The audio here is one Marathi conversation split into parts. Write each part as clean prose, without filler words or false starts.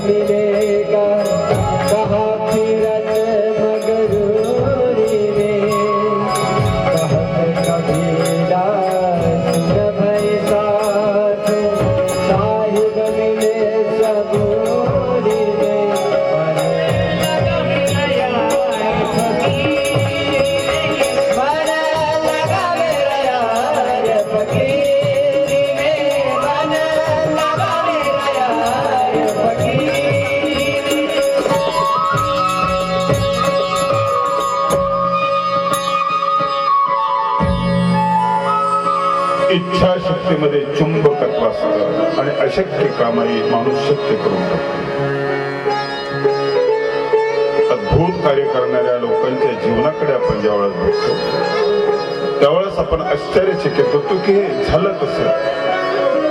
मिलेगा कहा फिरत मगरूरी में कहत कबीरा सुन भय साथ साहिब मिले सबूरी में मन लगा मेरा यार फकीरी में मन लगा मेरा यार फकीरी इच्छाशक्तीमध्ये चुंबकत्व असतं आणि अशक्य कामाई माणूस शक्य करून टाकतो. अद्भुत कार्य करणाऱ्या लोकांच्या जीवनाकडे आपण ज्यावेळेस बघतो त्यावेळेस आपण आश्चर्यचकित होतो की हे झालं कसं.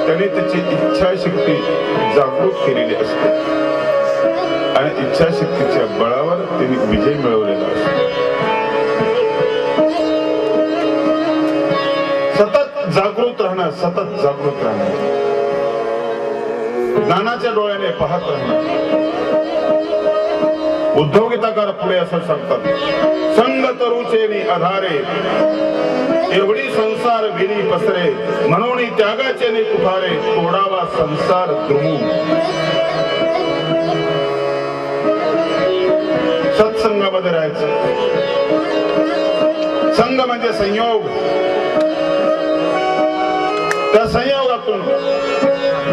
त्याने त्याची इच्छाशक्ती जागृत केलेली असते आणि इच्छाशक्तीच्या बळावर त्यांनी विजय मिळवलेला असतो. सतत जागृत राहणं, सतत जागृत राहणं, ज्ञानाच्या डोळ्याने पाहत राहणं. उद्धव गीताकार पुढे असं सांगतात, संग तरुचेनी आधारे एवढी संसार विनी पसरे म्हणून त्यागाचे ने तुफारे तोडावा संसार द्रुमू. सत्संगामध्ये राहायचं. संघ म्हणजे संयोग. त्या संयोगातून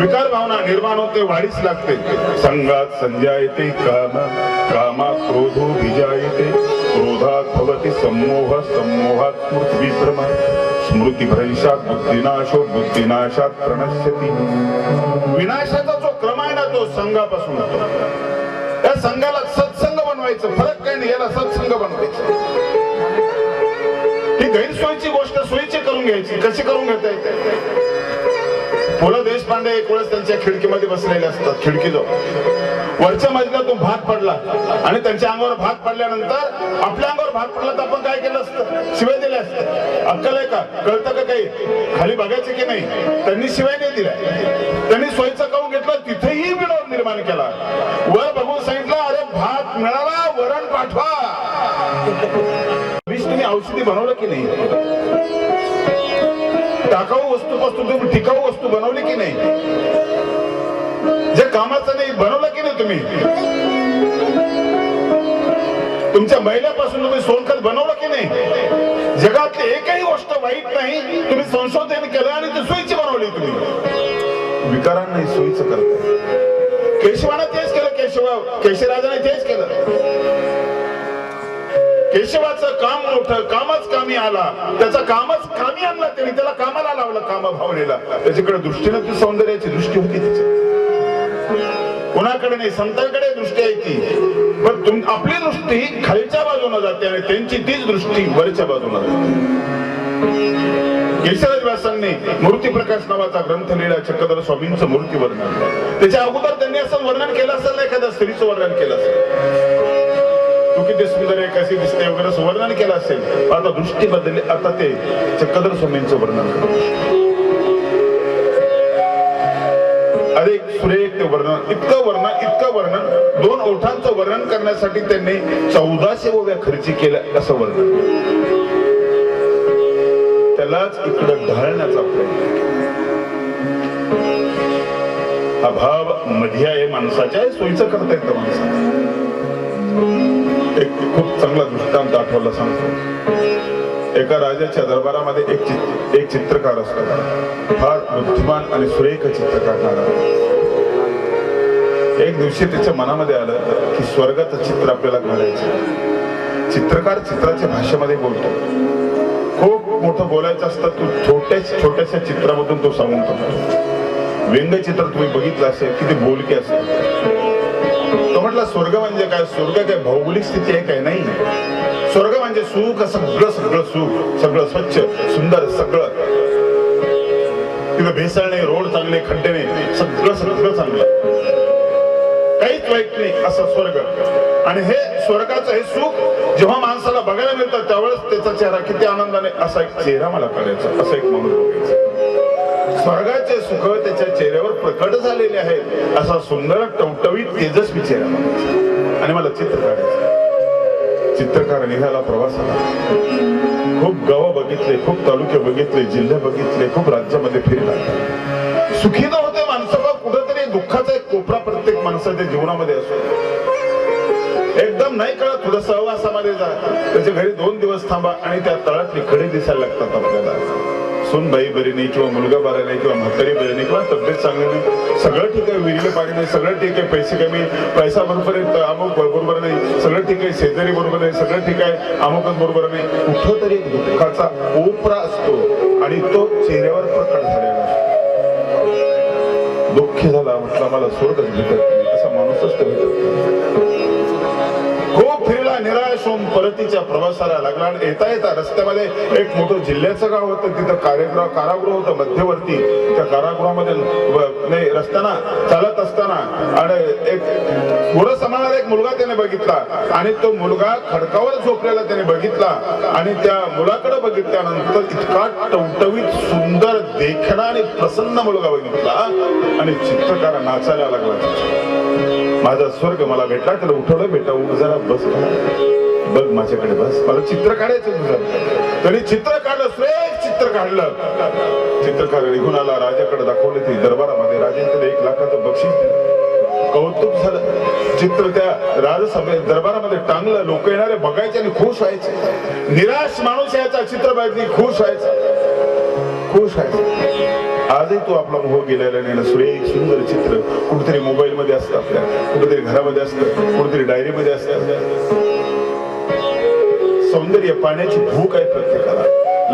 विकार भावना निर्माण होते, वाढीस लागते. संघात संजायते काम, कामात क्रोधो विजायते, क्रोधात भवति सम्मोह, सम्मोहात स्मृती विभ्रम, स्मृती भ्रंशात बुद्धिनाशो, बुद्धिनाशात प्रणश्यति. विनाशाचा जो क्रम आहे ना तो संघापासून होतो. त्या संघाला सत्संग बनवायचं. फरक काही नाही, याला सत्संग बनवायचं. ही गैरसोयीची गोष्ट सोयीची करून घ्यायची. कशी करून घेता येते? पु ल देशपांडे एक वेळेस त्यांच्या खिडकीमध्ये बसलेले असतात. खिडकीजवळ वरच्या मजल्यातून भात पडला आणि त्यांच्या अंगावर भात पडल्यानंतर आपल्या अंगावर भात पडला तर आपण काय केलं असतं? शिवाय दिल्या असतं. अक्कल आहे का? कळतं का काही? खाली बघायचं की नाही? त्यांनी शिवाय नाही दिल्या. त्यांनी सोयीचं काऊन घेतलं? तिथेही विरोध निर्माण केला. वर बघून सांगितलं, अरे भात मिळाला, वरण पाठवा. तुम्ही औषधी बनवलं की नाही? टाकाऊ वस्तूपासून तुम्ही टिकाऊ वस्तू बनवली की नाही? जे कामाचं नाही बनवलं की नाही तुम्ही? तुमच्या महिन्यापासून तुम्ही सोनखत बनवलं की नाही? जगातली एकही गोष्ट वाईट नाही, तुम्ही संशोधन केलं आणि ती सोयीची बनवली तुम्ही. विकारांना सोयीचं करताय. केशवानं तेच केलं. केशराजाने तेच केलं. केशवाचं काम मोठं, कामच कामी आला. त्याचा कामच कामी आणला त्याने, त्याला कामाला लावलं, कामभावनेला. त्याच्याकडे दृष्टीनं ती सौंदर्याची दृष्टी होती तिची. कोणाकडे नाही, संतांकडे दृष्टी आहे ती. पण आपली दृष्टी खालच्या बाजूने जाते आणि त्यांची तीच दृष्टी वरच्या बाजूने जाते. केशवराज व्यासांनी मूर्ती प्रकाश नावाचा ग्रंथ लिहिला, चक्रधर स्वामींचं मूर्ती वर्णन. त्याच्या अगोदर त्यांनी असं वर्णन केलं असेल ना, एखाद्या स्त्रीचं वर्णन केलं असेल, तू किती सुंदर आहे, कशी दिसते वगैरे वर्णन केलं असेल. आता दृष्टी बदलली. आता ते चक्रधर स्वामींचं वर्णन करत. अधिक सुरेख ते वर्णन, इतकं वर्णन, 2 ओठांचं वर्णन करण्यासाठी त्यांनी 1400 ओव्या खर्ची केल्या असं वर्णन. त्यालाच इकडं ढाळण्याचा प्रयत्न. हा भाव मध्ये आहे माणसाच्या, सोयीचं करता येतं माणसाला. एक खूप चांगला दृष्टांत आठवला सांगतो. एका राजाच्या दरबारामध्ये एक चित्रकार असतो, फार बुद्धिमान आणि सुरेख चित्र काढणारा. एक दिवशी त्याच्या मनामध्ये आलं की स्वर्गाचं चित्र आपल्याला काढायचं. चित्रकार चित्राच्या भाषेमध्ये बोलतो. खूप मोठं बोलायचं असतं, तू छोट्याशा चित्रामधून तो सांगून टाकतो. व्यंगचित्र तुम्ही बघितलं असेल किती बोलके असेल. तो म्हटला, स्वर्ग म्हणजे काय? स्वर्ग काय भौगोलिक स्थिती आहे काय? नाही. स्वर्ग म्हणजे सुख, सगळं सुख, सगळं स्वच्छ सुंदर, सगळं. तिथं भेसळ नाही, रोड चांगले, खड्डे नाही, सगळं चांगलं, काहीच वाईट नाही, असं स्वर्ग. आणि हे स्वर्गाचं हे सुख जेव्हा माणसाला बघायला मिळतं त्यावेळेस त्याचा चेहरा किती आनंदाने, असा एक चेहरा मला काढायचा, असा एक माणूस बघायचा. स्वर्गाचे सुख त्याच्या चेहऱ्यावर प्रकट झालेले आहे. असा सुंदर टवटवीत तेजस्वी चेहरा बघायचा आणि मला चित्र काढायचं. चित्रकार निघाला प्रवासाला. खूप गावं बघितले, खूप तालुके बघितले, जिल्हे बघितले, खूप राज्यामध्ये फिरला. सुखी तर होते माणसं, बघ कुठेतरी दुःखाचा एक कोपरा प्रत्येक माणसाच्या जीवनामध्ये असतो. एकदम नाही कळत, थोडं सहवासामध्ये जा, त्याच्या घरी 2 दिवस थांबा आणि त्या तळातली खडे दिसायला लागतात आपल्याला. सून बाई बरी नाही किंवा मुलगा बरा नाही किंवा म्हातारी बरी नाही किंवा तब्येत चांगली नाही, सगळं ठीक आहे, विहिरीला पाणी नाही, सगळं ठीक आहे, पैसे कमी, पैसा बरोबर आहे, अमुक बरोबर नाही, सगळं ठीक आहे, शेजारी बरोबर नाही, सगळं ठीक आहे, अमुकच बरोबर नाही. कुठं तरी एक दुःखाचा कोपरा असतो आणि तो चेहऱ्यावर प्रकट झालेला असतो. दुःखी झाला म्हटलं मला स्वर्गच भेटत नाही, असा माणूसच तर भेटत नाही. खूप फिरला, निराश होऊन परतीच्या प्रवासाला लागला. आणि येता येता रस्त्यामध्ये एक मोठं जिल्ह्याचं गाव होतं, तिथं कारागृह होतं मध्यवर्ती. त्या कारागृहामध्ये रस्त्याना चालत असताना आणि एक थोडं समानाला एक मुलगा त्याने बघितला आणि तो मुलगा खडकावर झोपलेला त्याने बघितला आणि त्या मुलाकडे बघितल्यानंतर इतका टवटवीत सुंदर देखणा आणि प्रसन्न मुलगा बघितला आणि चित्रकार नाचायला लागला. माझा स्वर्ग मला भेटला. त्याला उठवलं, बेटा उठ जरा, बस बघ माझ्याकडे, बस मला चित्र काढायचं तुझं. तरी चित्र काढलं, श्रेष्ठ चित्र काढलं. चित्रकार निघून आला, राजाकडे दाखवले ते दरबारामध्ये. राजाने त्याला 1 लाखाचं बक्षीस दिलं. कौतुक झालं. चित्र त्या राजसभेत दरबारामध्ये टांगलं. लोक येणारे बघायचे आणि खुश व्हायचे. निराश माणूस याचा चित्र बघितली खुश व्हायचा, खुश व्हायचा. आजही तो आपला मोह गेलेला नाही. सुरेख सुंदर चित्र कुठेतरी मोबाईल मध्ये असतं, आपल्या कुठेतरी घरामध्ये असतं, कुठेतरी डायरी मध्ये असतं. सौंदर्य पाण्याची भूक आहे प्रत्येकाला,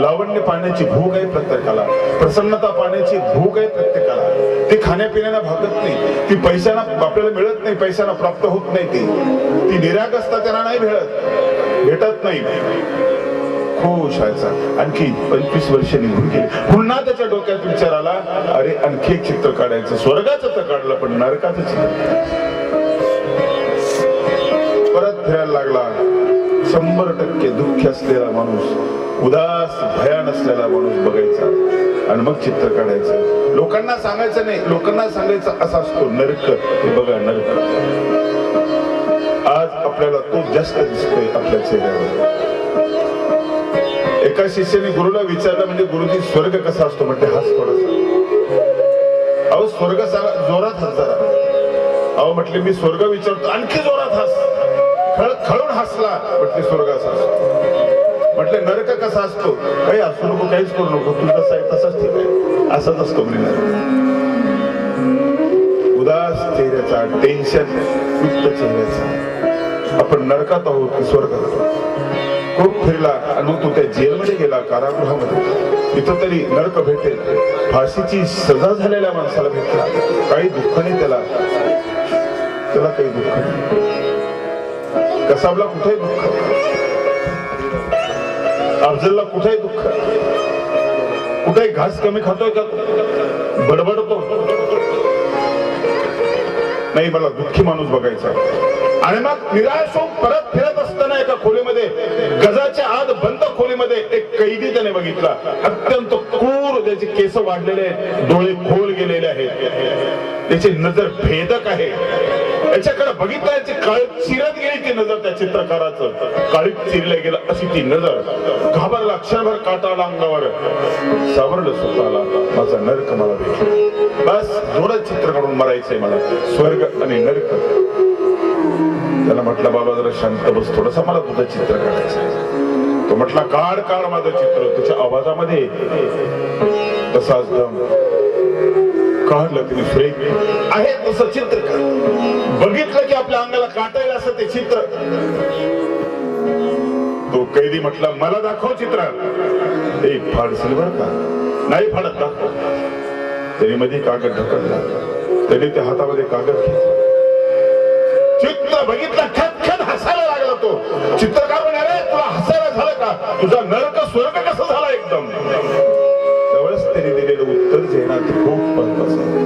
लावण्य पाण्याची भूक आहे प्रत्येकाला, प्रसन्नता पाण्याची भूक आहे प्रत्येकाला. ती खाण्यापिण्याला भागत नाही, ती पैशाना आपल्याला मिळत नाही, पैशाना प्राप्त होत नाही. ती निरागसता त्यांना नाही भेटत नाही. खुश व्हायचा. आणखी 25 वर्ष निघून गेले. पुन्हा त्याच्या डोक्यात विचार आला, अरे आणखी एक चित्र काढायचं. स्वर्गाचं तर काढलं, पण नरकाचं चित्र. परत फिरायला लागला. 100% दुःख असलेला माणूस, उदास भयान असलेला माणूस बघायचा आणि मग चित्र काढायचं. लोकांना सांगायचं नाही, लोकांना सांगायचं असा असतो नरक. हे बघा नरक. आज आपल्याला तो जास्त दिसतोय आपल्या चेहऱ्यावर. एका शिष्याने गुरुला विचारलं, म्हणजे गुरुजी स्वर्ग कसा असतो? म्हणजे हस थोडस. अहो स्वर्ग सांगा, जोरात हस जरा. अहो म्हटले मी स्वर्ग विचारतो, आणखी जोरात हस. खळून हसला. म्हटले स्वर्ग असा असतो. म्हटले नरक कसा असतो? काही असू नको, काहीच करू नको, तू जसा आहे तसाच ठीक आहे, असाच असतो म्हणजे उदास चेहऱ्याचा, टेन्शन युक्त चेहऱ्याचा. आपण नरकात आहोत की स्वर्गात? खूप फिरला आणि मग तो त्या जेलमध्ये गेला, कारागृहामध्ये. तिथं तरी नरक भेटेल. फाशीची सजा झालेल्या माणसाला भेटला. काही दुःख नाही त्याला काही दुःख नाही. कसाबला कुठेही दुःख, अफजलला कुठेही दुःख. कुठेही घास कमी खातोय का? बडबडतो नाही. मला दुःखी माणूस बघायचा. आणि मग निराश होऊन परत फिरत असताना एका खोलीमध्ये, गजाच्या आत बंद खोलीमध्ये एक कैदी त्याने बघितला. अत्यंत क्रूर, त्याचे केस वाढलेले आहेत, डोळे खोल गेलेले आहेत, त्याची नजर भेदक आहे. याच्याकडे बघितलं, याची काळी चिरत गेली ती नजर. त्या चित्रकाराचं काळीत चिरल्या गेलं अशी ती नजर. घाबरला, क्षणभर काटा आला अंगावर. सावरलं स्वतःला, माझा नरक मला भेटला. बस जोरात चित्र काढून मरायचंय मला, स्वर्ग आणि नरक. त्याला म्हटलं, बाबा जरा शांत बस, थोडस मला तुझं चित्र काढायचं. तो म्हटला, काढ काढ माझं चित्र. त्याच्या आवाजामध्ये तसाच दम. काढलं तिने, फ्रेक आहे तसं चित्र बघितलं की आपल्या अंगाला काटायला असं ते चित्र. तो कैदी म्हटला, मला दाखव चित्र. एक फाडशील बर का? नाही फाडत, दाखव. त्याने मध्ये कागद ढकलला. त्याने त्या हातामध्ये कागद घेतला. चित्र बघितलं, खतखत हसायला लागला तो. चित्रकार म्हणाले, तुला हसायला झालं का? तुझा नरक स्वर्ग कसं झाला एकदम? त्यावेळेस त्यांनी दिलेलं उत्तर जे ना ते खूप महत्वाचं आहे.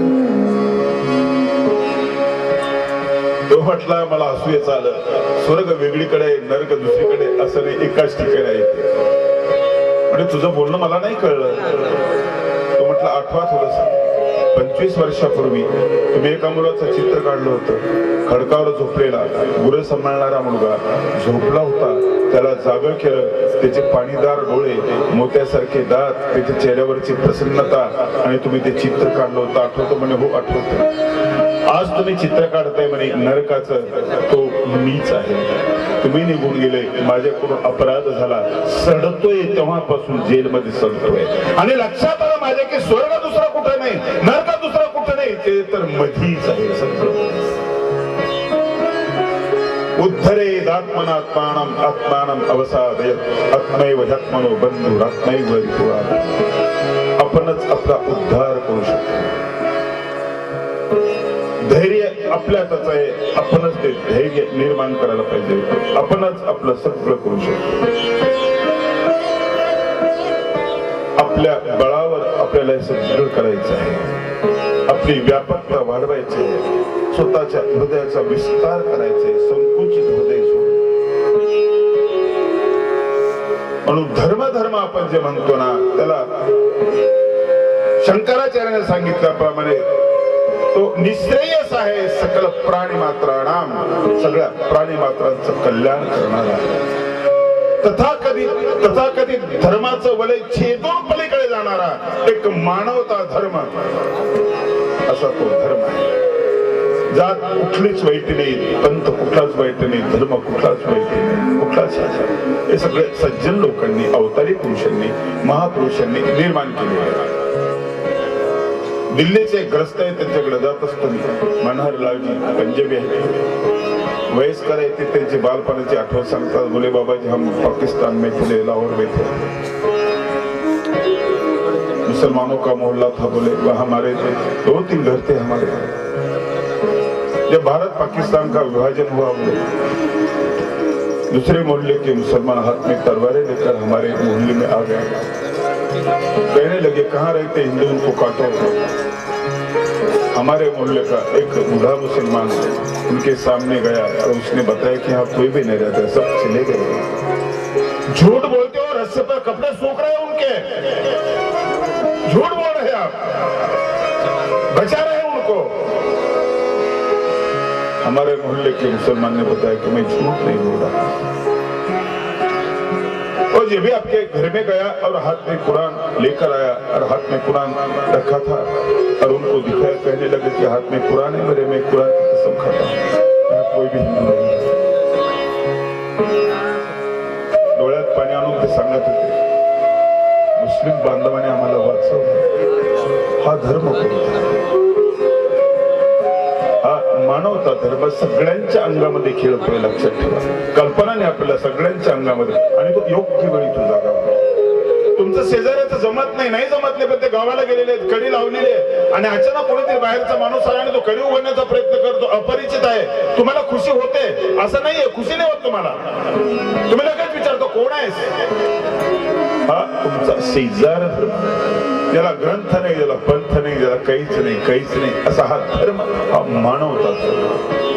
तो म्हटला, मला हसू येत आलं. स्वर्ग वेगळीकडे, नरक दुसरीकडे, असं नाही, एकाच ठिकाणी आहे. म्हणजे तुझं बोलणं मला नाही कळलं. तो म्हटला, आठवा थोडस. 25 वर्षापूर्वी तुम्ही एका मुलाचं चित्र काढलं होतं. खडकावर झोपलेला गुरं सांभाळणारा मुलगा झोपला होता. त्याला जागं केलं. त्याचे पाणीदार डोळे, मोत्यासारखे दात, त्याच्या चेहऱ्यावरची प्रसन्नता, आणि तुम्ही ते चित्र काढलं होतं. आठवतं म्हणे? हो आठवतं. आज तुम्ही चित्र काढताय म्हणे नरकाचं, तो मीच आहे. तुम्ही निघून गेले, माझ्याकडून अपराध झाला, सडतोय तेव्हापासून जेलमध्ये सडतोय. आणि लक्षात आलं माझ्या की स्वर्ग दुसरा कुठं नाही, नरक दुसरा कुठं नाही, ते तर मधीच आहे सगळं. उद्धरेदात्मनात्मानम आत्मानम अवसादयत आत्मैव ह्यात्मनो बंधुरात्मैव रिपुरात्. आपणच आपला उद्धार करू शकतो. धैर्य आपल्यातच आहे. आपणच ते धैर्य निर्माण करायला पाहिजे. आपणच आपलं सगळं करू शकतो. आपल्या बळावर आपल्याला हे सगळं करायचं आहे. आपली व्यापकता वाढवायची आहे. स्वतःच्या हृदयाचा विस्तार करायचा आहे. संकुचित हृदय सोडून. म्हणून धर्म आपण जे म्हणतो ना, त्याला शंकराचार्याने सांगितल्याप्रमाणे तो निश्रेयस आहे. सकल प्राणी मात्राणाम, सगळ्या प्राणी मात्रांचं कल्याण करणारा. तथाकथित धर्माचं वलय छेदून पलीकडे जाणारा एक मानवता धर्म, असा तो धर्म आहे. जात कुठलीच वाईट नाही, पंथ कुठलाच वाईट नाही, धर्म कुठलाच वाईट नाही, कुठलाच. हे सगळे सज्जन लोकांनी, अवतारी पुरुषांनी, महापुरुषांनी निर्माण केले आहे. दिल्लीचे एक ग्रस्त आहे, त्यांच्याकडे जात असतो मी. मनहरलालजी पंजाबी आहेत, वयस्कर आहे. ते त्यांची बालपणाची आठवण सांगतात. बोले बाबाजी, हम पाकिस्तान में थे, लाहौर में थे, मुसलमानों का मोहल्ला था. बोले वह हमारे 2-3 घर थे हमारे. जब भारत पाकिस्तान का विभाजन हुआ, दूसरे मोहल्ले के मुसलमान हाथ में तलवारें लेकर हमारे मोहल्ले में आ गए. कहने लगे, कहाँ रहते हिंदू, उनको काटो. हमारे मोहल्ले का एक बूढ़ा मुसलमान उनके सामने गया और उसने बताया कि यहाँ कोई भी नहीं रहता, सब चले गए. झूठ बोलते हो, रस्से पर कपड़े सूख रहे हैं उनके. झूठ बोल रहे हैं आप, बचा रहे हैं उनको. हमारे मोहल्ले के मुसलमान ने बताया कि मैं झूठ नहीं बोल रहा. और ये भी आपके घर में गया और हाथ में कुरान लेकर आया और हाथ में कुरान रखा था और उनको दिखाया. कहने लगे कि हाथ में कुरान है मेरे, मैं कुरान की कसम खाता हूं, कोई भी हिंदू नहीं. डोळ्यात पाणी आणून ते सांगत होते, मुस्लिम बांधवाने आम्हाला वाचवलं. हा धर्म कोणता? हा मानवता धर्म सगळ्यांच्या अंगामध्ये खेळतोय, लक्षात ठेवा. कल्पनाने आपल्याला सगळ्यांच्या अंगामध्ये, आणि तो योग्य वेळी तो जागा. तुमचं शेजाऱ्याचं जमत नाही, नाही जमत नाही, पण ते गावाला गेलेले आहेत, कडी लावलेले, आणि अचानक कोणीतरी बाहेरचा माणूस आला आणि तो कडी उघडण्याचा प्रयत्न करतो. अपरिचित आहे, तुम्हाला खुशी होते असं नाहीये, खुशी नाही होत तुम्हाला. तुम्ही लगेच विचारतो कोण आहेस. हा तुमचा शेजार. ज्याला ग्रंथ नाही, ज्याला पंथ नाही, ज्याला काहीच नाही, असा हा धर्म, हा मानवता.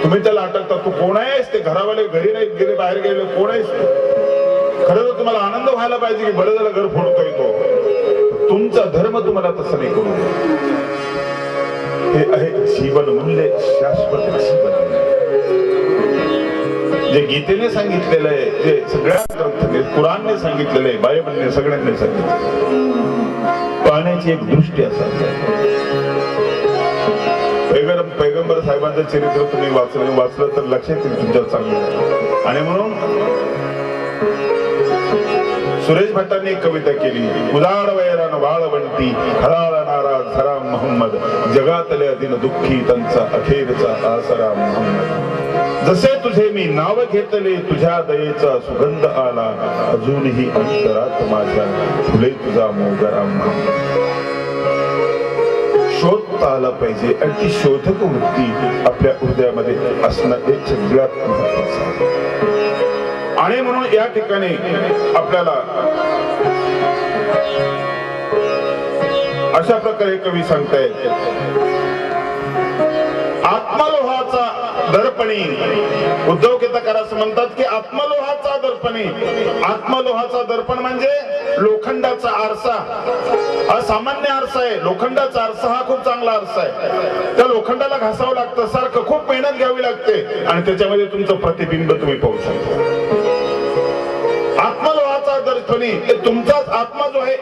तुम्ही त्याला अटकता, तू कोण आहेस. ते घरावाले घरी नाही गेले, बाहेर गेले, कोण आहेस. खरं तर तुम्हाला आनंद व्हायला पाहिजे की बरं झालं घर फोडतोय तो. तुमचा धर्म तुम्हाला तसं नाही करू. हे आहे जीवन मूल्य, शाश्वत जीवन, जे गीतेने सांगितलेलं आहे, जे सगळ्या ग्रंथाने, कुरानने सांगितलेलं आहे, बायबलने, सगळ्यांनी सांगितलं. पाहण्याची एक दृष्टी असावी. पैगंबर साहेबांचं चरित्र तुम्ही वाचलं तर लक्षात येईल तुमच्या चांगलं. आणि म्हणून सुरेश भट्टांनी एक कविता केली. उदाड वैरान वाळवंटी खळाळणारा झरा मोहम्मद, जगातल्या दिन दुःखी त्यांचा अखेरचा आसरा मोहम्मद. जसे तुझे मी नाव घेतले, तुझ्या दयेचा सुगंध आला, अजूनही अंतरात माझ्या फुले तुझा मोगरा मोहम्मद. शोधता आला पाहिजे, आणि ती शोधक वृत्ती आपल्या हृदयामध्ये असणं हे सगळ्यात महत्वाचं आहे. आणि म्हणून या ठिकाणी आपल्याला अशा प्रकारे कवी सांगतायत, आत्मलोहाचा दर्पणी उद्धव केतकर असं म्हणतात की आत्मलोहाचा दर्पणी. आत्मलोहाचा दर्पण म्हणजे लोखंडाचा आरसा. हा सामान्य आरसा आहे. लोखंडाचा आरसा हा खूप चांगला आरसा आहे. त्या लोखंडाला घासावं लागतं सारखं, खूप मेहनत घ्यावी लागते आणि त्याच्यामध्ये तुमचं प्रतिबिंब तुम्ही पाहू शकता. आत्मलोहाचा दर्पणी तुमचाच आत्मा जो आहे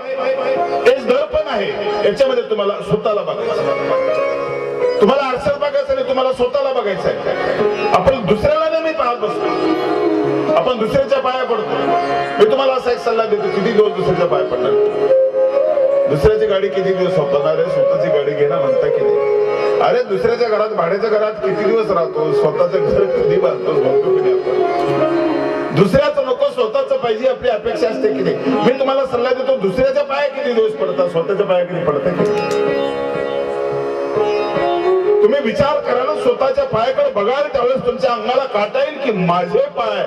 तेच दर्पण आहे. याच्यामध्ये तुम्हाला स्वतःला बघायचं. तुम्हाला आरशात बघायचं नाही, तुम्हाला स्वतःला बघायचं आहे. आपण दुसऱ्याला नेहमी पाहत बसतो. आपण दुसऱ्याच्या पाया पडतो. मी तुम्हाला असा एक सल्ला देतो, किती दिवस दुसऱ्याच्या पाया पडणार? दुसऱ्याची गाडी किती दिवस वापरणार आहे? स्वतःची गाडी घेणं म्हणता की नाही? अरे दुसऱ्याच्या घरात, भाड्याच्या घरात किती दिवस राहतो? स्वतःचं घर कधी बांधतो? म्हणतो की नाही आपण? दुसऱ्याचं नको, स्वतःच पाहिजे आपली अपेक्षा असते की नाही? मी तुम्हाला सल्ला देतो, दुसऱ्याच्या पाया किती दिवस पडतात, स्वतःच्या पाया किती पडतात? तुम्ही विचार करायला, स्वतःच्या पायाकडे बघाल त्यावेळेस तुमच्या अंगाला काटा येईल की माझे पाय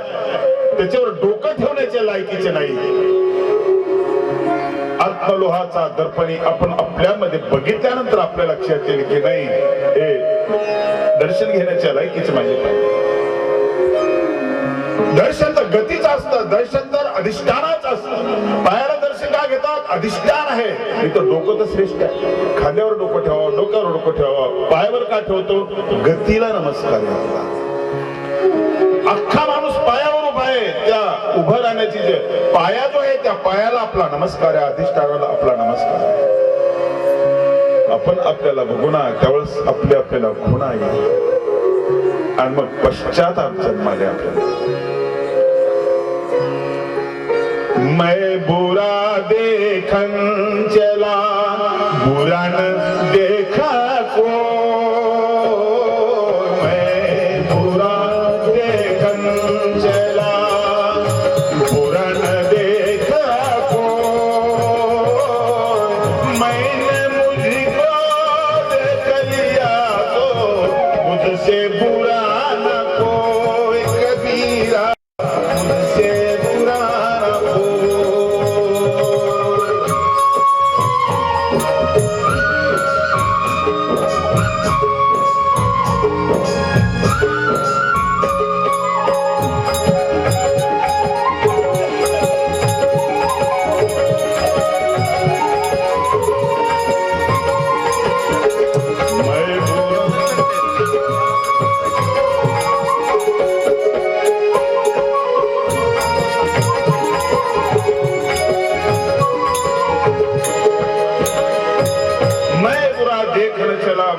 त्याच्यावर डोकं ठेवण्याच्या लायकीचे नाही. आत्मलोहाचा दर्पणी आपण आपल्यामध्ये बघितल्यानंतर आपल्या लक्षात येईल की नाही, हे दर्शन घेण्याच्या लायकीचे माझे पाय. दर्शन तर गतीच असतं, दर्शन तर अधिष्ठानाच असतं. पायाला दर्शन का घेतात? अधिष्ठान आहे. इथं डोकं तर श्रेष्ठ आहे. खांद्यावर डोकं ठेवावं, डोक्यावर डोकं ठेवावं. पायावर का ठेवतो? गतीला नमस्कार घातला. अख्खा माणूस पायावर उभा आहे. त्या उभं राहण्याची जे पाया जो आहे त्या पायाला आपला नमस्कार आहे, अधिष्ठानाला आपला नमस्कार आहे. आपण आपल्याला बघू ना, त्यावेळेस आपल्याला खुणा येईल आणि मग पश्चाताप जन्माले आपल्याला. मैं बुरा देखन चला, बुरा न देखा को. मैं बुरा देखन चला, बुरा न देखा को. मैंने मुझको देख लिया तो मुझसे बुरा न कोई कबीरा.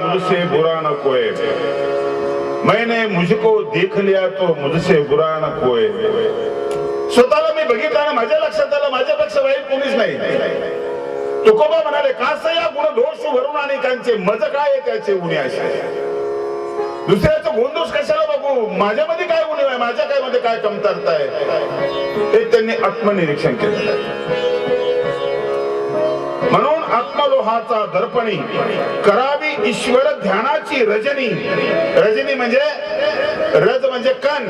मुझसे बुरा न कोई. मैंने मुझको देख लिया तो मुझसे बुरा न कोई. स्वतःला मी बघितलं ना, माझ्या लक्षात आलं माझ्यापेक्षा वाईट कोणीच नाही. तुकोबा म्हणाले, कास या गुण दोष भरून अनेकांचे, मज काय त्याचे उणे असे. दुसऱ्याचं गुणदोष कशाला बघू? माझ्यामध्ये काय गुण आहे, माझ्या काय मध्ये काय कमतरता आहे, हे त्यांनी आत्मनिरीक्षण केलेलं आहे. म्हणून आत्मलोहाचा दर्पणी करावी ईश्वर ध्यानाची रजनी. रजनी म्हणजे रज म्हणजे कण,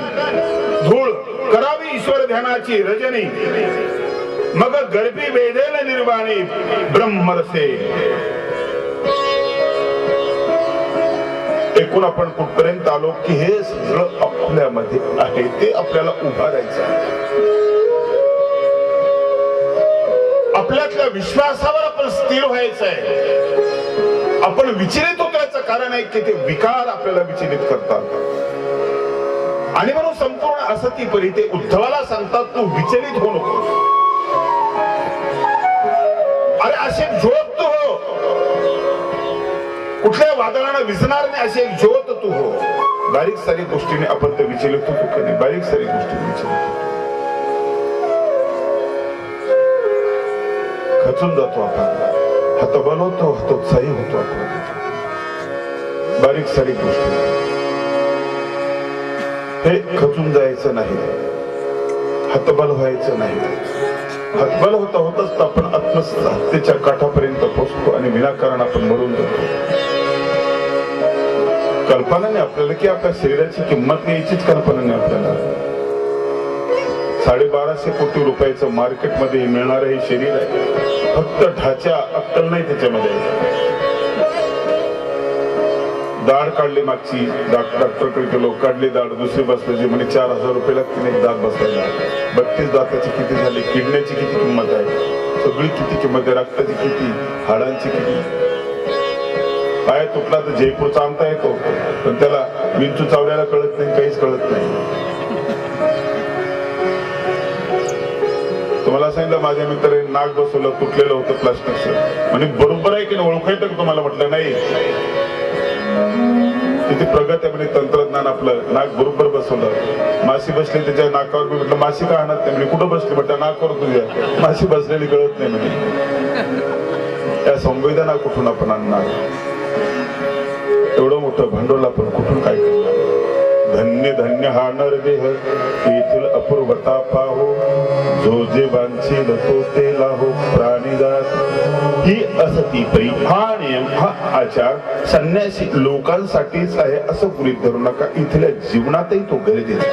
धूळ. करावी ईश्वर ध्यानाची रजनी, मग गर्भी वेदेल निर्वाणी ब्रह्मरसे. एकूण आपण कुठपर्यंत आलो की हे सगळं आपल्यामध्ये आहे, ते आपल्याला उभारायचं आहे. आपल्यातल्या विश्वासावर आपण स्थिर व्हायचं आहे. आपण विचलित होण्याचं कारण आहे की ते विकार आपल्याला विचलित करतात. आणि म्हणून संपूर्ण असती परी ते उद्धवाला सांगतात, तू विचलित होऊ नको. अरे अशी एक ज्योत तू हो, कुठल्या वादळानं विझणार नाही अशी एक ज्योत तू हो. बारीक सारी गोष्टीने आपण ते विचलित होतो कधी, बारीक सारी गोष्टीने विचलित होतो. खचून जातो आपण, हतबल होतो, हतोत्साही होतो आपण. बारीक सारी गोष्टी हे खचून जायचं नाही, हतबल व्हायचं नाही. हतबल होता होतच आपण आत्महत्येच्या काठापर्यंत पोहोचतो आणि विनाकारण आपण मरून जातो. कल्पना नाही आपल्याला की आपल्या शरीराची किंमत यायचीच कल्पना नाही आपल्याला. 1250 कोटी रुपयाचं मार्केटमध्ये मिळणारं हे शरीर आहे, फक्त ढाच्या अक्कल नाही त्याच्यामध्ये. दाढ काढली मागची, डॉक्टरकडे गेलो, काढली दाढ, दुसरी बसवायची म्हणजे 4,000 रुपये लागतील एक दात बसवायला. 32 दाताची किती झाली, किडनीची किती किंमत आहे, सगळी किती किंमत आहे, रक्ताची किती, हाडांची किती. पाय तुटला तर जयपूरचा आणता येतो, पण त्याला विंचू चावल्याला कळत नाही, काहीच कळत नाही. तुम्हाला सांगितलं माझ्या मित्राने नाक बसवलं, तुटलेलं होतं प्लास्टिकचं, म्हणजे बरोबर आहे की नाही ओळखायचं का तुम्हाला, म्हटलं नाही. किती प्रगत आहे म्हणजे तंत्रज्ञान आपलं. नाक बरोबर बसवलं, माशी बसली त्याच्या नाकावर, मी म्हटलं माशी का आणत नाही, म्हणजे कुठं बसली म्हटलं नाकावर तुझ्या, माशी बसलेली कळत नाही म्हणजे. या संवेदना कुठून आपण आणणार, एवढं मोठं भांडवल आपण कुठून काय करणार. धन्य धन्य हा नरदेह येथील अपूर्वता पाहो, जो जे बांधशील तो ते लाहो प्राणीदात. ही असती परी हा नियम हा आचार संन्यासी लोकांसाठीच आहे असं गृहीत धरू नका, इथल्या जीवनातही तो गरजेचा.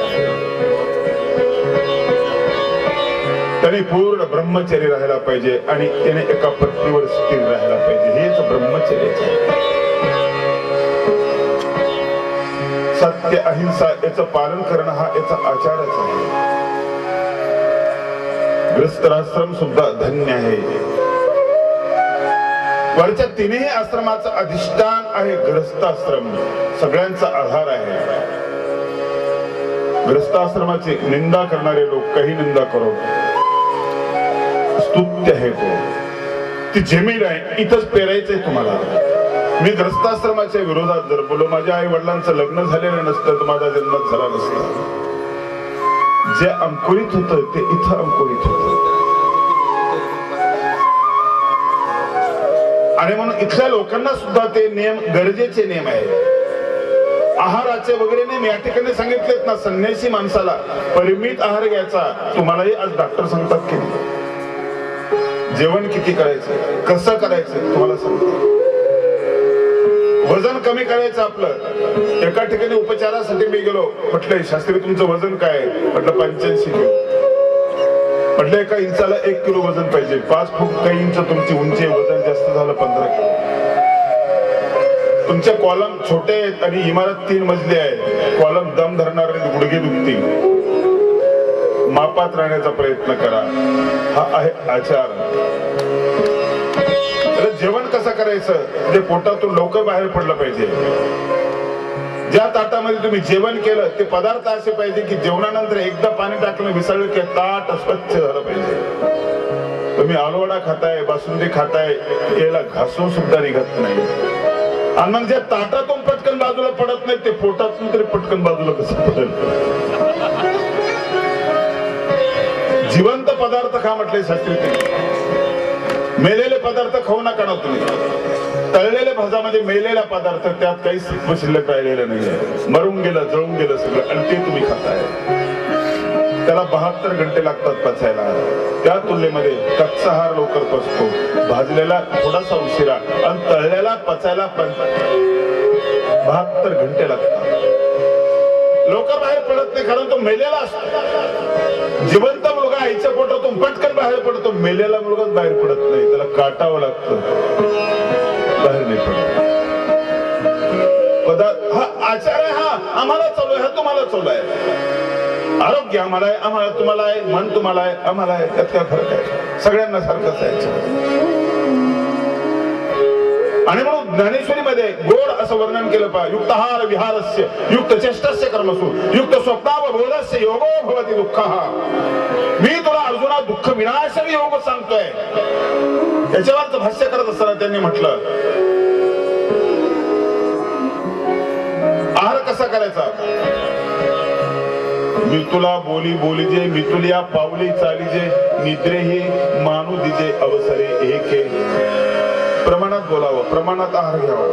त्याने पूर्ण ब्रह्मचर्य राहायला पाहिजे आणि त्याने एका पत्नीवर स्थिर राहायला पाहिजे, हेच ब्रह्मचर्याचं आहे. सत्य अहिंसा याचं पालन करणं हा याचा आचारच आहे. गृहस्थाश्रम सुद्धा धन्य आहे. वरच्या तिन्ही आश्रमाचं अधिष्ठान आहे गृहस्थाश्रम, सगळ्यांचा आधार आहे. गृहस्थाश्रमाची निंदा करणारे लोक काही निंदा करो, स्तुत्य आहे तो. ती जमीन आहे, इथंच पेरायचंय तुम्हाला. मी ग्रस्ताश्रमाच्या विरोधात जर बोलो, माझ्या आई वडिलांचं लग्न झालेलं नसतं तर माझा जन्मच झाला नसता. जे अंकुरित होतं ते इथं अंकुरित होतं. आणि म्हणून इथल्या लोकांना सुद्धा ते नियम गरजेचे नियम आहेत. आहाराचे वगैरे नियम या ठिकाणी सांगितलेत ना. संन्यासी माणसाला परिमित आहार घ्यायचा, तुम्हालाही आज डॉक्टर सांगतात की जेवण किती करायचं, कसं करायचं तुम्हाला सांगतात. वजन कमी करायचं आपलं. एका ठिकाणी उपचारासाठी मी गेलो, म्हटलं शास्त्री तुमचं वजन काय आहे, म्हटलं 85 किलो. म्हटलं एका इंचाला 1 किलो वजन पाहिजे, 5 फूट काही इंच तुमची उंची, वजन जास्त झालं 15 किलो. तुमचे कॉलम छोटे आहेत आणि इमारत 3 मजली आहे, कॉलम दम धरणार नाही, गुडघे दुखतील. मापात राहण्याचा प्रयत्न करा, हा आहे आचार. जेवण कसं करायचं, जे पोटातून लवकर बाहेर पडलं पाहिजे. ज्या ताटामध्ये तुम्ही जेवण केलं ते पदार्थ असे पाहिजे की जेवणानंतर एकदा पाणी टाकलं विसरलं की ताट स्वच्छ झालं पाहिजे. तुम्ही आलूवडा खाताय, बासुंदी खाताय, याला घासून सुद्धा निघत नाही. आणि मग जे ताटातून पटकन बाजूला पडत नाही ते पोटातून तरी पटकन बाजूला कसं पडेल. जिवंत पदार्थ खा म्हटले शास्त्री. मेलेले पदार्थ खाऊ नका ना तुम्ही. तळलेल्या भाजामध्ये मेलेला पदार्थ, त्यात काही सत्व शिल्लक राहिलेलं नाहीये, मरून गेलं, जळून गेलं सगळं, आणि ते तुम्ही खाताय. त्याला 72 घंटे लागतात पचायला. त्या तुलनेमध्ये कच्चा आहार लवकर पचतो, भाजलेला थोडासा उशिरा, आणि तळलेला पचायला 72 घंटे लागतात. लवकर बाहेर पडत नाही कारण तो मेलेला असतो. जिवंत मुलगा आईच्या पोटातून पटकन बाहेर पडतो, मेलेला मुलगाच बाहेर पडत नाही, त्याला काटावं लागतं, बाहेर नाही पडत. पदार्थ हा आचार आहे, हा आम्हाला चालू आहे, हा तुम्हाला चालू आहे. आरोग्य आम्हाला आहे, आम्हाला तुम्हाला आहे, मन तुम्हाला आहे, आम्हाला आहे, त्यात काय फरक आहे, सगळ्यांना सारखंच आहे. आणि म्हणून ज्ञानेश्वरीमध्ये गोड असं वर्णन केलं पाहिजे. युक्तहार विहारस्य युक्त चेष्टस्य कर्मसु युक्त स्वप्नावबोधस्य योगो भवति दुःखः. मी तुला अर्जुना दुःख विनाशक योग सांगतोय. याच्यावरच भाष्य करत असताना त्यांनी म्हटलं, आहार कसा करायचा. मी तुला बोली बोलीजे, मी तुला पावली चालीजे, निद्रे हे मानू दिजे अवसरे एके. प्रमाणात बोलावं, प्रमाणात आहार घ्यावा,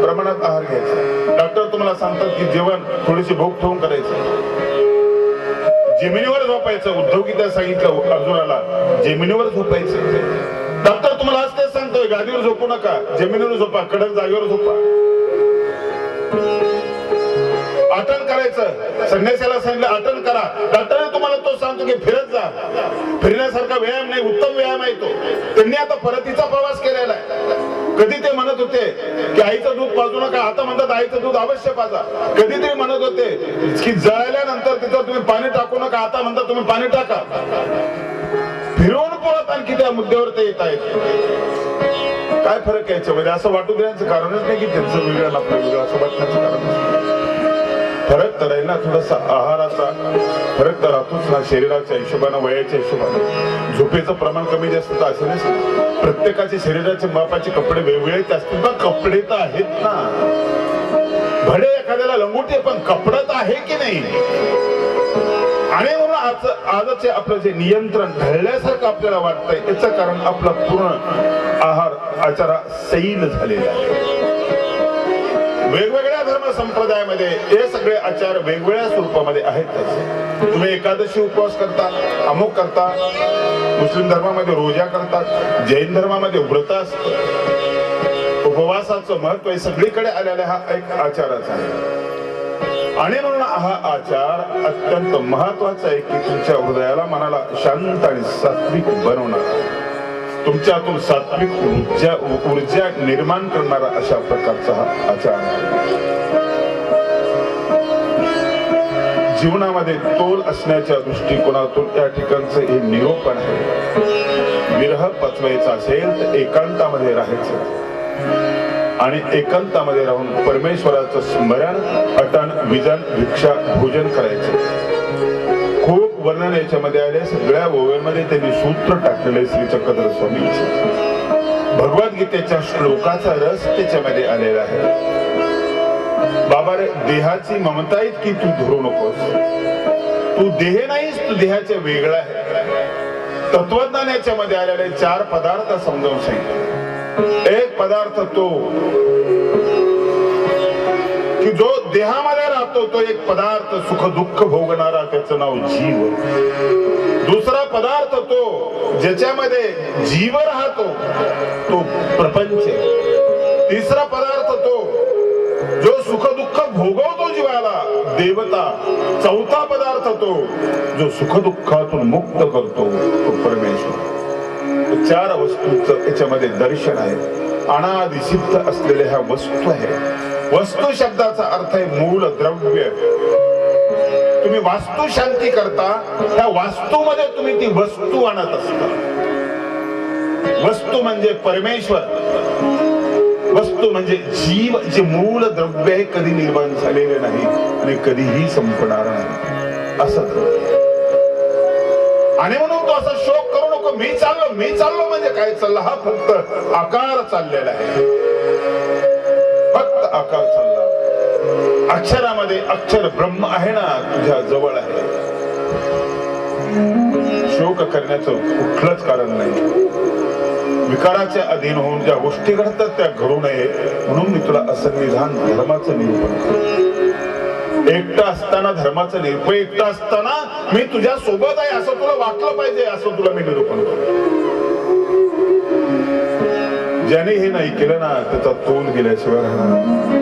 प्रमाणात आहार घ्यायचा. डॉक्टर तुम्हाला सांगतात की जेवण थोडीशी भूक ठेवून करायचं. जमिनीवर झोपायचं. उद्धव गीता सांगितलं अर्जुनाला जमिनीवर झोपायचं. डॉक्टर तुम्हाला आज तेच सांगतोय, गादीवर झोपू नका, जमिनीवर झोपा, कडक जागेवर झोपा. आटन करायचं. संन्यासाला सांगितलं आटन करा. डॉक्टरने तुम्हाला तो सांगतो की फिरत जा. फिरण्यासारखा व्यायाम नाही, उत्तम व्यायाम आहे तो. त्यांनी आता परतीचा प्रवास केलेला आहे. कधी ते म्हणत होते की आईचं दूध पाजू नका, आता म्हणतात आईचं दूध अवश्य पाजा. कधीतरी म्हणत होते की जळल्यानंतर तिथं तुम्ही पाणी टाकू नका, आता म्हणतात तुम्ही पाणी टाका. फिरवून पळत आणखी त्या मुद्द्यावर ते येत आहेत. काय फरक आहे याच्यामध्ये? असं वाटू देण्याचं कारणच नाही की त्यांचं वेगळं आणि आपलं वेगळं असं वाटण्याचं कारण. फरक तर आहे ना थोडासा, आहाराचा फरक तर राहतोच ना, शरीराच्या हिशोबानं, वयाच्या हिशोबानं. झोपेचं प्रमाण कमी जास्त तर असेल. प्रत्येकाचे शरीराचे मापाचे कपडे वेगवेगळे असतील ना. कपडे तर आहेत ना. भडे एखाद्याला लंगोटी, पण कपडा तर आहे की नाही. आणि म्हणून आजचे आपलं जे नियंत्रण ढळल्यासारखं आपल्याला वाटतंय, याचं कारण आपला पूर्ण आहार आचारा सैल झालेला आहे. वेगवेगळ्या धर्म संप्रदायामध्ये हे सगळे आचार वेगवेगळ्या स्वरूपामध्ये आहेत. तुम्ही एकादशी उपवास करता, अमुक करता, मुस्लिम धर्मामध्ये रोजा करतात, जैन धर्मामध्ये व्रत असतं. उपवासाचं महत्व हे सगळीकडे आलेला हा एक आचारच आहे. आणि म्हणून हा आचार अत्यंत महत्वाचा आहे की तुमच्या हृदयाला, मनाला शांत आणि सात्विक बनवणार, तुमच्यातून सात्विक ऊर्जा निर्माण करणारा अशा प्रकारचा हा आचार आहे. जीवनामध्ये तोल असण्याच्या दृष्टिकोनातून या ठिकाणचं हे निरूपण आहे. विरह पचवायचा असेल तर एकांतामध्ये राहायचं आणि एकांतामध्ये राहून परमेश्वराचं स्मरण, अटन, विजन, भिक्षा, भोजन करायचं. खूप वर्णन याच्यामध्ये आले. सगळ्या ओव्यांमध्ये त्यांनी सूत्र टाकलेले श्री चक्रधर स्वामींचे. भगवद्गीतेच्या श्लोकाचा रस त्याच्यामध्ये आलेला आहे. बाबा रे, देहाची ममता इतकी तू धरू नकोस. तू देह नाहीस, तू देहाचे वेगळा आहे. तत्वज्ञान याच्यामध्ये आलेले 4 पदार्थ समजावून सांगितले. एक पदार्थ तो की जो देहामध्ये राहतो, तो एक पदार्थ सुख दुःख भोगणारा, त्याचं नाव जीव. दुसरा पदार्थ तो ज्याच्यामध्ये जीव राहतो, तो प्रपंच. तिसरा पदार्थ तो जो सुख दुःख भोगवतो जीवाला, देवता. चौथा पदार्थ तो जो सुख दुःखातून मुक्त करतो, तो परमेश्वर. 4 वस्तूंचं याच्यामध्ये दर्शन आहे. अनादि सिद्ध असलेल्या ह्या वस्तू आहे. वस्तू शब्दाचा अर्थ आहे मूल द्रव्य. तुम्ही वास्तू शांती करता, त्या वास्तूमध्ये तुम्ही ती वस्तू आणत असता. वस्तू म्हणजे परमेश्वर, वस्तू म्हणजे जीव, जे मूल द्रव्य आहे, कधी निर्माण झालेले नाही आणि कधीही संपणार नाही असं. आणि म्हणून तो असा शोक करू नको, मी चाललो म्हणजे काय चाललं? हा फक्त आकार चाललेला आहे, फक्त आकार चालला. अक्षरामध्ये अक्षर ब्रह्म आहे ना, तुझ्या जवळ आहे. शोक करण्याचं कुठलंच कारण नाही. विकाराच्या अधीन होऊन ज्या गोष्टी घडतात त्या घडू नये म्हणून मी तुला असंविधान धर्माचं निरूपण करतो. एकटा असताना धर्माचं निरूपण, एकटा असताना मी तुझ्या सोबत आहे असं तुला वाटलं पाहिजे, असं तुला मी निरूपण करतो. ज्याने हे नाही केलं ना, त्याचा तोल गेल्याशिवाय राहणार.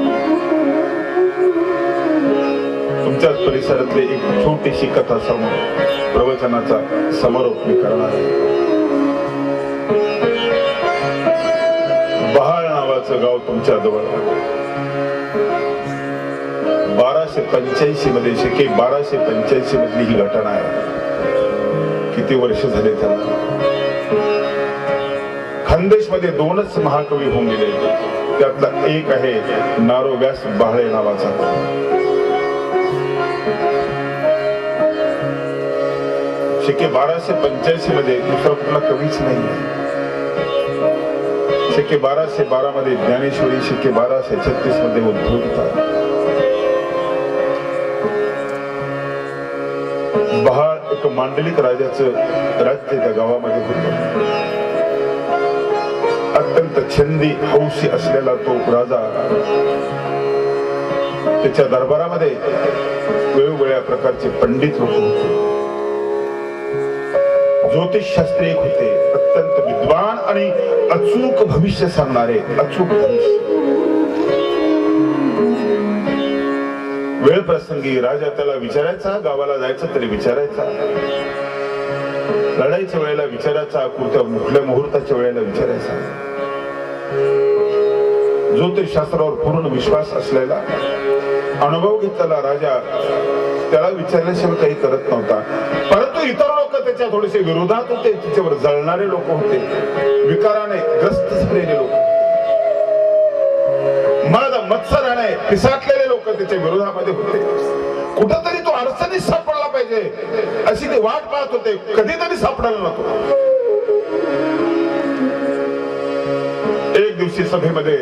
तुमच्याच परिसरातली एक छोटीशी कथा समोर प्रवचनाचा समारोप मी करणार आहे. बहाळ नावाचं गाव तुमच्या जवळ. 1285 मध्ये शके 1285 मधली ही घटना आहे. किती वर्ष झाले त्याला. खानदेश मध्ये 2च महाकवी होऊन गेले. त्यातला एक आहे नारो व्यास बहाळे नावाचा. शके 1285 मध्ये दुसरा कुठला कवीच नाही. शके 1212 मध्ये ज्ञानेश्वरी, शके 1236 मध्ये उद्भवता. बहाळ एक मांडलिक राजाचं राज्य त्या गावामध्ये होतं. अत्यंत छंदी हौशी असलेला तो राजा, त्याच्या दरबारामध्ये वेगवेगळ्या प्रकारचे पंडित लोक होते. ज्योतिष शास्त्री होते, अत्यंत विद्वान आणि अचूक भविष्य सांगणारे. अचूक भविष्य. वेळ प्रसंगी राजा त्याला विचारायचा, गावाला जायचं तरी विचारायचा, लढाईच्या वेळेला विचारायचा, कुठल्या मुहूर्ताच्या वेळेला विचारायचा. ज्योतिषशास्त्रावर पूर्ण विश्वास असलेला, अनुभव घेतलेला राजा त्याला विचारल्याशिवाय काही करत नव्हता. परंतु इतर लोक त्याच्या थोडेसे विरोधात होते, त्याच्यावर जळणारे लोक होते, विकाराने ग्रस्त झालेले लोक, मत्सराने पिसाटलेले लोक त्याच्या विरोधामध्ये होते. कुठंतरी तो अडचणीत सापडला पाहिजे अशी ते वाट पाहत होते, कधीतरी सापडायला नको. एक दिवशी सभेमध्ये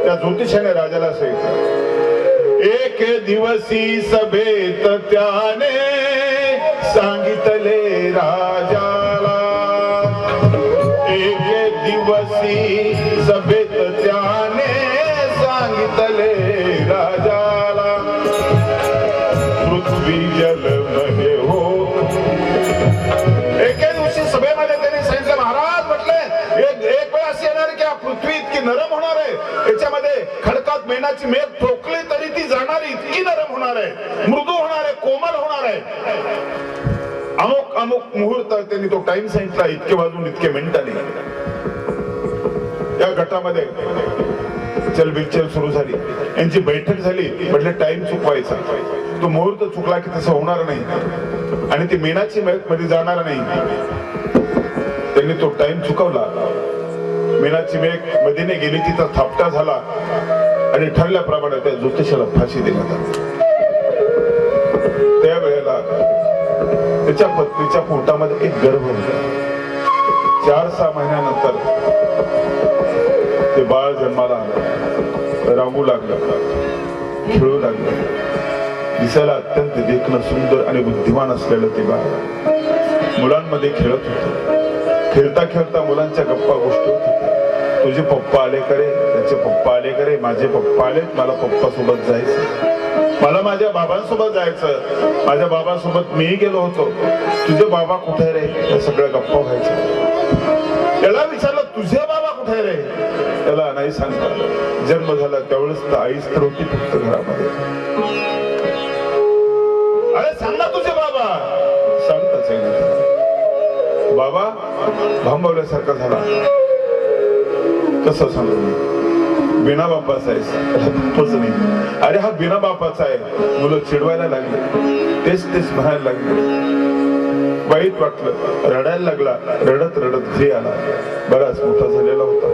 त्या ज्योतिषाने राजाला सांगितलं, एक दिवसी सभेत त्याने सांगितले राजाला, एक दिवसी सभेत त्याने सांगितले राजाला, पृथ्वी जल मध्ये हो. एके दिवशी सभेमध्ये त्यांनी सांगितलं, महाराज म्हटले एक वेळ अशी येणार की पृथ्वी इतकी नरम होणार आहे, याच्यामध्ये खडकात मेणाची मेघ ठोकली तरी ती जाणारी इतकी नरम होणार आहे, मृदू होणार आहे, कोमल होणार आहे. अमुक अमुक मुहूर्त त्यांनी तो टाइम सांगितला, इतके वाजून इतके मिनिटांनी. या गटामध्ये चलबिलचल सुरू झाली, यांची बैठक झाली. म्हटलं टाइम चुकवायचा, तो मुहूर्त चुकला की तसं होणार नाही आणि ती मेणाची मेघ मध्ये जाणार नाही. त्यांनी तो टाइम चुकवला, मेणाची मेघ मध्ये नाही गेली, तिथं थापटा झाला आणि ठरल्याप्रमाणे त्या ज्योतिषाला फाशी देण्यात आली. त्यावेळेला त्याच्या पत्नीच्या पोटामध्ये एक गर्भ होता. 4-6 महिन्यानंतर ते बाळ जन्माला आलं, रांगू लागलं, खेळू लागलं. दिसायला अत्यंत देखणं सुंदर आणि बुद्धिमान असलेलं ते बाळ मुलांमध्ये खेळत होतं. खेळता खेळता मुलांच्या गप्पा गोष्टी होत होत्या. तुझे पप्पा आले करे, त्याचे पप्पा आले करे, माझे पप्पा आलेत, मला पप्पा सोबत जायचं, मला माझ्या बाबांसोबत जायचं, माझ्या बाबांसोबत मीही गेलो होतो, तुझे बाबा कुठे रे, या सगळ्या गप्पा व्हायच्या. त्याला विचारलं, तुझे बाबा कुठे रे, त्याला नाही सांगता आलं. जन्म झाला त्यावेळेस तर आईच तर होती फक्त घरामध्ये. अरे सांग ना तुझे बाबा, सांगताच आहे. बाबा भांबवल्यासारखा झाला. कसं सांगू मी, बिना बापाचा आहे नाही. अरे हा बिना बापाचा आहे. मुलं चिडवायला लागले, तेच म्हणायला लागले. वाईट वाटलं, रडायला लागला. रडत रडत घरी आला. बराच मोठा झालेला होता.